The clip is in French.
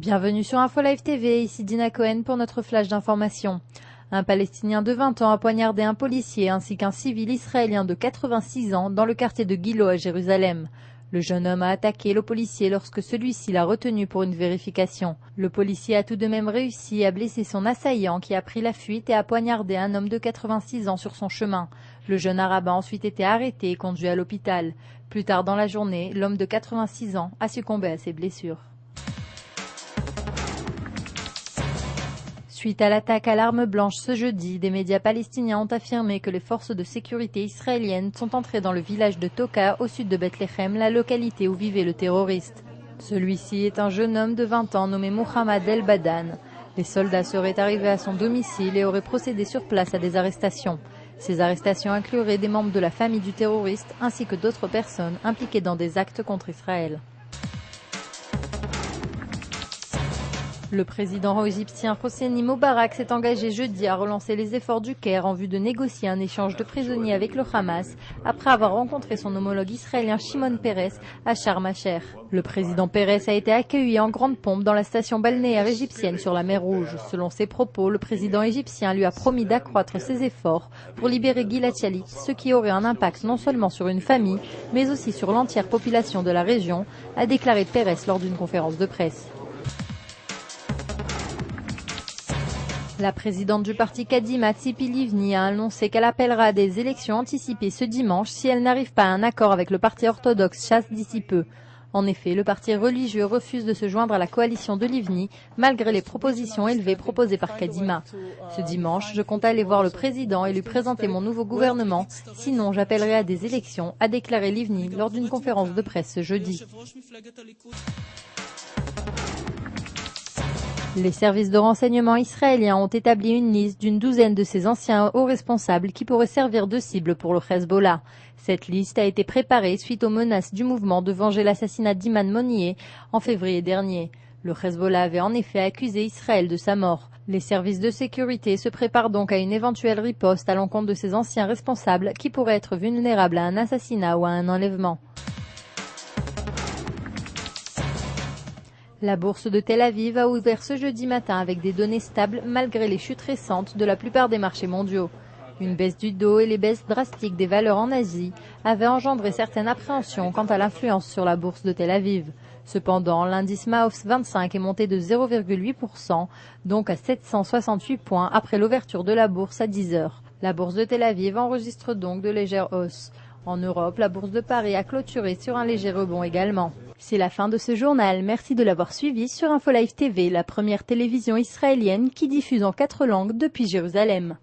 Bienvenue sur InfoLive TV, ici Dina Cohen pour notre flash d'information. Un Palestinien de 20 ans a poignardé un policier ainsi qu'un civil israélien de 86 ans dans le quartier de Gilo à Jérusalem. Le jeune homme a attaqué le policier lorsque celui-ci l'a retenu pour une vérification. Le policier a tout de même réussi à blesser son assaillant qui a pris la fuite et a poignardé un homme de 86 ans sur son chemin. Le jeune arabe a ensuite été arrêté et conduit à l'hôpital. Plus tard dans la journée, l'homme de 86 ans a succombé à ses blessures. Suite à l'attaque à l'arme blanche ce jeudi, des médias palestiniens ont affirmé que les forces de sécurité israéliennes sont entrées dans le village de Toka, au sud de Bethléem, la localité où vivait le terroriste. Celui-ci est un jeune homme de 20 ans nommé Mohamed El Badan. Les soldats seraient arrivés à son domicile et auraient procédé sur place à des arrestations. Ces arrestations incluraient des membres de la famille du terroriste ainsi que d'autres personnes impliquées dans des actes contre Israël. Le président égyptien Hosni Moubarak s'est engagé jeudi à relancer les efforts du Caire en vue de négocier un échange de prisonniers avec le Hamas, après avoir rencontré son homologue israélien Shimon Peres à Sharm el-Sheikh. Le président Peres a été accueilli en grande pompe dans la station balnéaire égyptienne sur la mer Rouge. Selon ses propos, le président égyptien lui a promis d'accroître ses efforts pour libérer Gilad Shalit, ce qui aurait un impact non seulement sur une famille, mais aussi sur l'entière population de la région, a déclaré Peres lors d'une conférence de presse. La présidente du parti Kadima, Tzipi Livni, a annoncé qu'elle appellera à des élections anticipées ce dimanche si elle n'arrive pas à un accord avec le parti orthodoxe Shas d'ici peu. En effet, le parti religieux refuse de se joindre à la coalition de Livni, malgré les propositions élevées proposées par Kadima. Ce dimanche, je compte aller voir le président et lui présenter mon nouveau gouvernement, sinon j'appellerai à des élections, a déclaré Livni lors d'une conférence de presse ce jeudi. Les services de renseignement israéliens ont établi une liste d'une douzaine de ces anciens hauts responsables qui pourraient servir de cible pour le Hezbollah. Cette liste a été préparée suite aux menaces du mouvement de venger l'assassinat d'Iman Monier en février dernier. Le Hezbollah avait en effet accusé Israël de sa mort. Les services de sécurité se préparent donc à une éventuelle riposte à l'encontre de ces anciens responsables qui pourraient être vulnérables à un assassinat ou à un enlèvement. La bourse de Tel Aviv a ouvert ce jeudi matin avec des données stables malgré les chutes récentes de la plupart des marchés mondiaux. Une baisse du Dow et les baisses drastiques des valeurs en Asie avaient engendré certaines appréhensions quant à l'influence sur la bourse de Tel Aviv. Cependant, l'indice MAOS 25 est monté de 0,8%, donc à 768 points après l'ouverture de la bourse à 10 heures. La bourse de Tel Aviv enregistre donc de légères hausses. En Europe, la bourse de Paris a clôturé sur un léger rebond également. C'est la fin de ce journal, merci de l'avoir suivi sur InfoLive TV, la première télévision israélienne qui diffuse en 4 langues depuis Jérusalem.